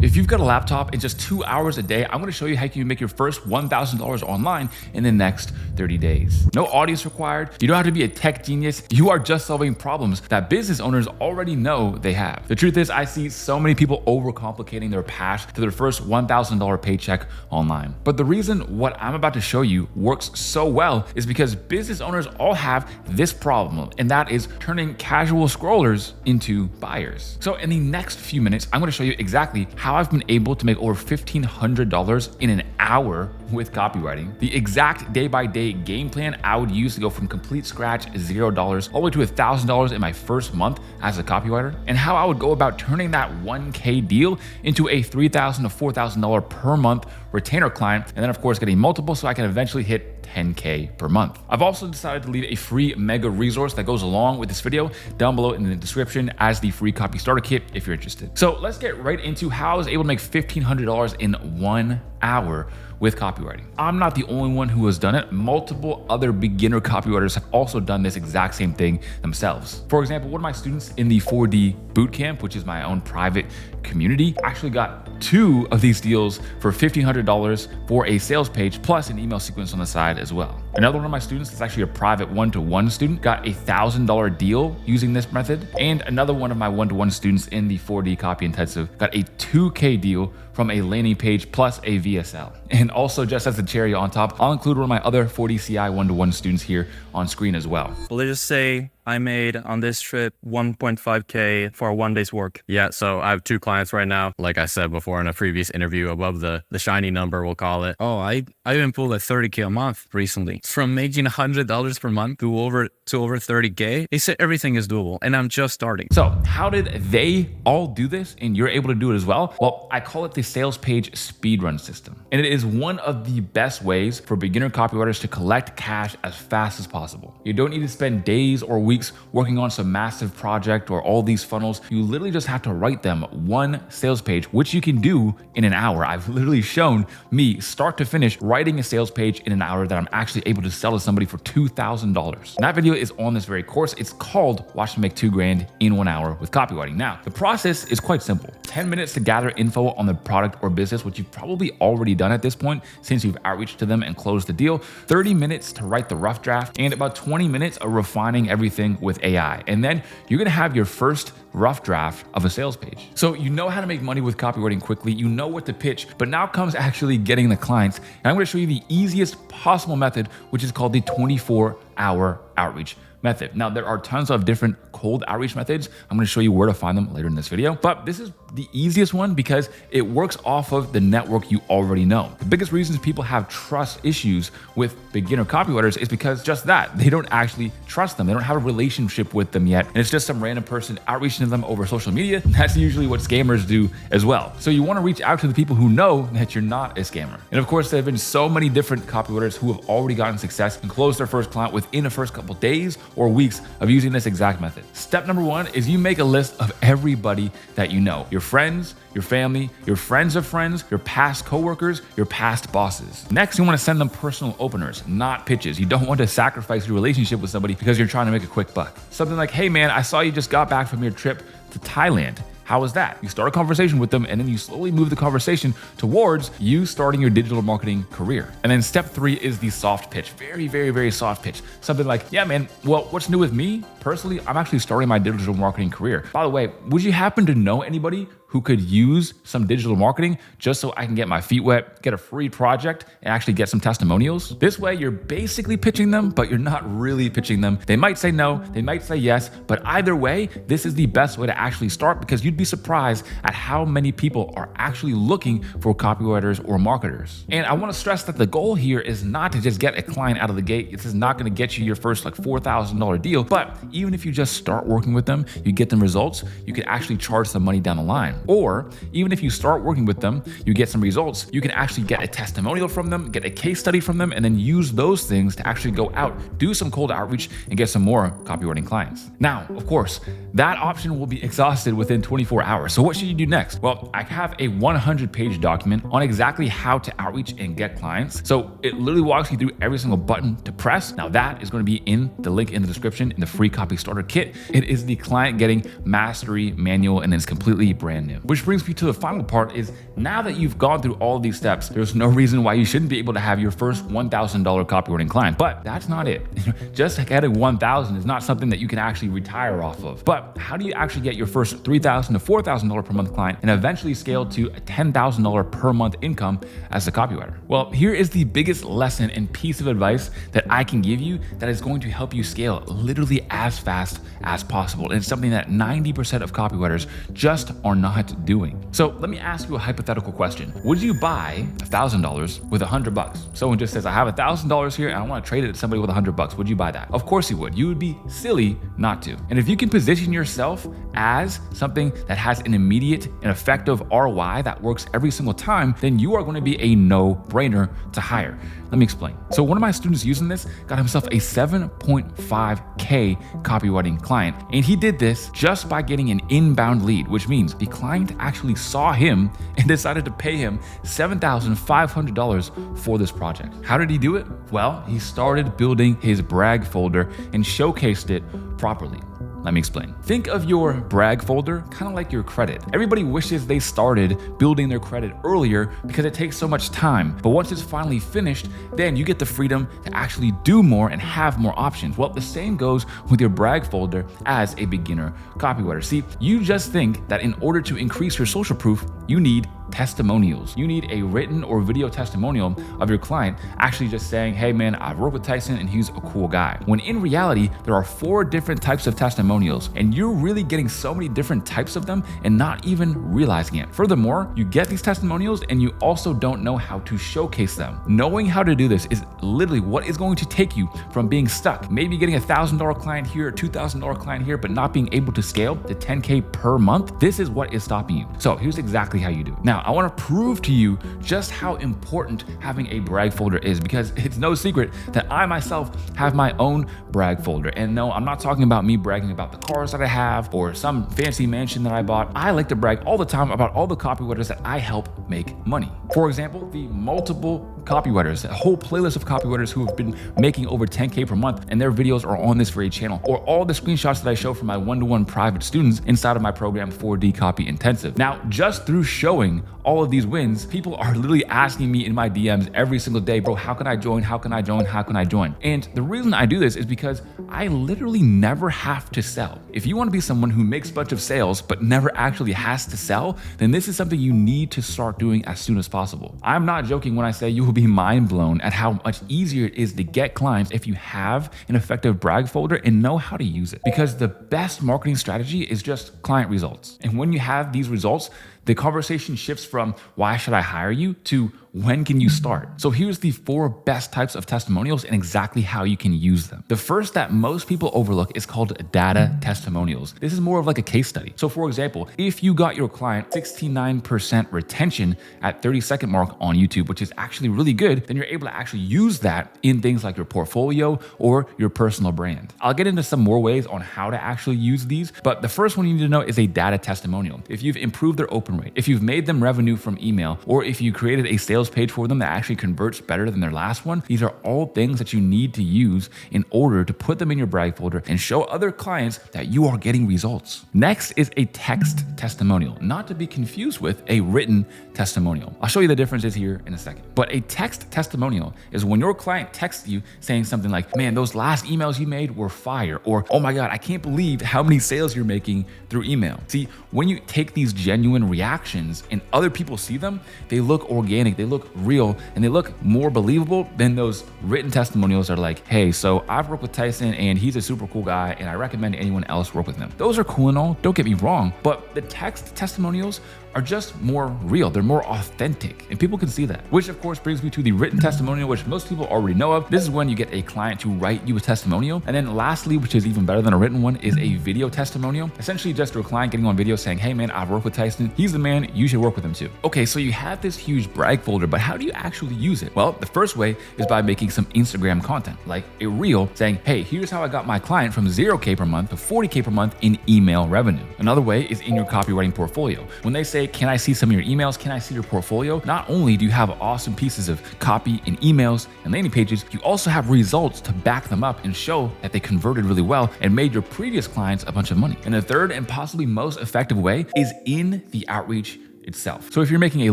If you've got a laptop in just 2 hours a day, I'm gonna show you how you can make your first $1,000 online in the next 30 days. No audience required. You don't have to be a tech genius. You are just solving problems that business owners already know they have. The truth is, I see so many people overcomplicating their path to their first $1,000 paycheck online. But the reason what I'm about to show you works so well is because business owners all have this problem, and that is turning casual scrollers into buyers. So in the next few minutes, I'm gonna show you exactly how I've been able to make over $1,500 in an hour with copywriting, the exact day-by-day game plan I would use to go from complete scratch, $0, all the way to $1,000 in my first month as a copywriter, and how I would go about turning that 1K deal into a $3,000 to $4,000 per month retainer client, and then of course getting multiple so I can eventually hit 10K per month. I've also decided to leave a free mega resource that goes along with this video down below in the description as the free copy starter kit if you're interested. So let's get right into how I was able to make $1,500 in 1 hour with copywriting. I'm not the only one who has done it. Multiple other beginner copywriters have also done this exact same thing themselves. For example, one of my students in the 4D bootcamp, which is my own private community, actually got 2 of these deals for $1,500 for a sales page plus an email sequence on the side as well. Another one of my students that's actually a private one-to-one student got a $1,000 deal using this method. And another one of my one-to-one students in the 4D copy intensive got a 2K deal from a landing page plus a VSL. And also, just as the cherry on top, I'll include one of my other 4D CI one-to-one students here on screen as well. Let's just say I made on this trip 1.5K for 1 day's work. Yeah, so I have 2 clients right now. Like I said before in a previous interview, above the shiny number, we'll call it. Oh, I even pulled a 30K a month recently. From making $100 per month to over 30K. They said everything is doable, and I'm just starting. So how did they all do this and you're able to do it as well? Well, I call it the sales page speedrun system. And it is one of the best ways for beginner copywriters to collect cash as fast as possible. You don't need to spend days or weeks working on some massive project or all these funnels. You literally just have to write them one sales page, which you can do in an hour. I've literally shown me start to finish writing a sales page in an hour that I'm actually able to sell to somebody for $2,000. That video is on this very course. It's called Watch Me Make $2,000 in 1 hour with copywriting. Now, the process is quite simple. 10 minutes to gather info on the product or business, which you've probably already done at this point since you've outreached to them and closed the deal. 30 minutes to write the rough draft, and about 20 minutes of refining everything with AI. And then you're gonna have your first rough draft of a sales page. So you know how to make money with copywriting quickly, you know what to pitch, but now comes actually getting the clients. And I'm gonna show you the easiest possible method, which is called the 24-hour outreach method. Now, there are tons of different cold outreach methods. I'm gonna show you where to find them later in this video, but this is the easiest one because it works off of the network you already know. The biggest reasons people have trust issues with beginner copywriters is because just that, they don't actually trust them. They don't have a relationship with them yet. And it's just some random person outreaching to them over social media. That's usually what scammers do as well. So you wanna reach out to the people who know that you're not a scammer. And of course, there have been so many different copywriters who have already gotten success and closed their first client within the first couple days or weeks of using this exact method. Step number 1 is you make a list of everybody that you know. Your friends, your family, your friends of friends, your past coworkers, your past bosses. Next, you want to send them personal openers, not pitches. You don't want to sacrifice your relationship with somebody because you're trying to make a quick buck. Something like, hey man, I saw you just got back from your trip to Thailand. How was that? You start a conversation with them and then you slowly move the conversation towards you starting your digital marketing career. And then step 3 is the soft pitch. Very, very, very soft pitch. Something like, yeah, man, well, what's new with me? Personally, I'm actually starting my digital marketing career. By the way, would you happen to know anybody who could use some digital marketing just so I can get my feet wet, get a free project, and actually get some testimonials? This way, you're basically pitching them, but you're not really pitching them. They might say no, they might say yes, but either way, this is the best way to actually start because you'd be surprised at how many people are actually looking for copywriters or marketers. And I want to stress that the goal here is not to just get a client out of the gate. This is not going to get you your first like $4,000 deal, but even if you just start working with them, you get them results, you can actually charge some money down the line. Or even if you start working with them, you get some results, you can actually get a testimonial from them, get a case study from them, and then use those things to actually go out, do some cold outreach, and get some more copywriting clients. Now, of course, that option will be exhausted within 24 hours. So what should you do next? Well, I have a 100-page document on exactly how to outreach and get clients. So it literally walks you through every single button to press. Now that is going to be in the link in the description in the free copy starter kit. It is the client getting mastery manual and it's completely brand revenue. Which brings me to the final part is now that you've gone through all of these steps, there's no reason why you shouldn't be able to have your first $1,000 copywriting client. But that's not it. Just getting 1,000 is not something that you can actually retire off of. But how do you actually get your first $3,000 to $4,000 per month client and eventually scale to a $10,000 per month income as a copywriter? Well, here is the biggest lesson and piece of advice that I can give you that is going to help you scale literally as fast as possible. And it's something that 90% of copywriters just are not doing. So let me ask you a hypothetical question. Would you buy $1,000 with $100? Someone just says, I have $1,000 here and I want to trade it to somebody with $100. Would you buy that? Of course you would. You would be silly not to. And if you can position yourself as something that has an immediate and effective ROI that works every single time, then you are going to be a no-brainer to hire. Let me explain. So one of my students using this got himself a 7.5K copywriting client. And he did this just by getting an inbound lead, which means the client actually saw him and decided to pay him $7,500 for this project. How did he do it? Well, he started building his brag folder and showcased it properly. Let me explain. Think of your brag folder kind of like your credit. Everybody wishes they started building their credit earlier because it takes so much time. But once it's finally finished, then you get the freedom to actually do more and have more options. Well, the same goes with your brag folder as a beginner copywriter. See, you just think that in order to increase your social proof, you need testimonials. You need a written or video testimonial of your client actually just saying, hey man, I've worked with Tyson and he's a cool guy. When in reality, there are 4 different types of testimonials and you're really getting so many different types of them and not even realizing it. Furthermore, you get these testimonials and you also don't know how to showcase them. Knowing how to do this is literally what is going to take you from being stuck, maybe getting a $1,000 client here, a $2,000 client here, but not being able to scale to 10K per month. This is what is stopping you. So here's exactly how you do it. Now, I want to prove to you just how important having a brag folder is, because it's no secret that I myself have my own brag folder. And no, I'm not talking about me bragging about the cars that I have or some fancy mansion that I bought. I like to brag all the time about all the copywriters that I help make money. For example, the multiple copywriters, a whole playlist of copywriters who have been making over 10K per month and their videos are on this very channel, or all the screenshots that I show from my one-to-one private students inside of my program 4D Copy Intensive. Now, just through showing all of these wins, people are literally asking me in my DMs every single day, bro, how can I join? How can I join? How can I join? And the reason I do this is because I literally never have to sell. If you want to be someone who makes a bunch of sales but never actually has to sell, then this is something you need to start doing as soon as possible. I'm not joking when I say you will be mind blown at how much easier it is to get clients if you have an effective brag folder and know how to use it. Because the best marketing strategy is just client results. And when you have these results, the conversation shifts from why should I hire you to when can you start? So here's the 4 best types of testimonials and exactly how you can use them. The first that most people overlook is called data testimonials. This is more of like a case study. So for example, if you got your client 69% retention at 30-second mark on YouTube, which is actually really good, then you're able to actually use that in things like your portfolio or your personal brand. I'll get into some more ways on how to actually use these, but the first one you need to know is a data testimonial. If you've improved their open rate, if you've made them revenue from email, or if you created a sales page for them that actually converts better than their last one, these are all things that you need to use in order to put them in your brag folder and show other clients that you are getting results. Next is a text testimonial, not to be confused with a written testimonial. I'll show you the differences here in a second. But a text testimonial is when your client texts you saying something like, man, those last emails you made were fire, or oh my God, I can't believe how many sales you're making through email. See, when you take these genuine reactions and other people see them, they look organic, they look real, and they look more believable than those written testimonials that are like, hey, so I've worked with Tyson and he's a super cool guy and I recommend anyone else work with him. Those are cool and all, don't get me wrong, but the text testimonials are just more real. They're more authentic and people can see that. Which of course brings me to the written testimonial, which most people already know of. This is when you get a client to write you a testimonial. And then lastly, which is even better than a written one, is a video testimonial. Essentially just your client getting on video saying, hey man, I've worked with Tyson. He's the man, you should work with him too. Okay, so you have this huge brag folder, but how do you actually use it? Well, the first way is by making some Instagram content, like a reel saying, hey, here's how I got my client from 0K per month to 40K per month in email revenue. Another way is in your copywriting portfolio. When they say, say, can I see some of your emails? Can I see your portfolio? Not only do you have awesome pieces of copy and emails and landing pages, you also have results to back them up and show that they converted really well and made your previous clients a bunch of money. And the third and possibly most effective way is in the outreach itself. So if you're making a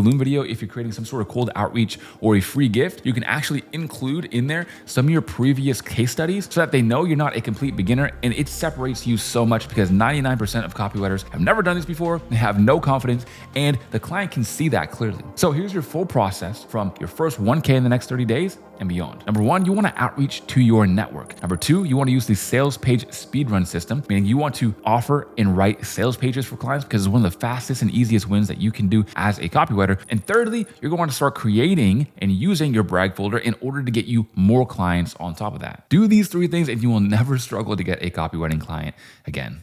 Loom video, if you're creating some sort of cold outreach or a free gift, you can actually include in there some of your previous case studies so that they know you're not a complete beginner, and it separates you so much because 99% of copywriters have never done this before, they have no confidence, and the client can see that clearly. So here's your full process from your first 1K in the next 30 days and beyond. Number one, you want to outreach to your network. Number two, you want to use the sales page speedrun system, meaning you want to offer and write sales pages for clients because it's one of the fastest and easiest wins that you can do as a copywriter. And thirdly, you're going to start creating and using your brag folder in order to get you more clients on top of that. Do these three things and you will never struggle to get a copywriting client again.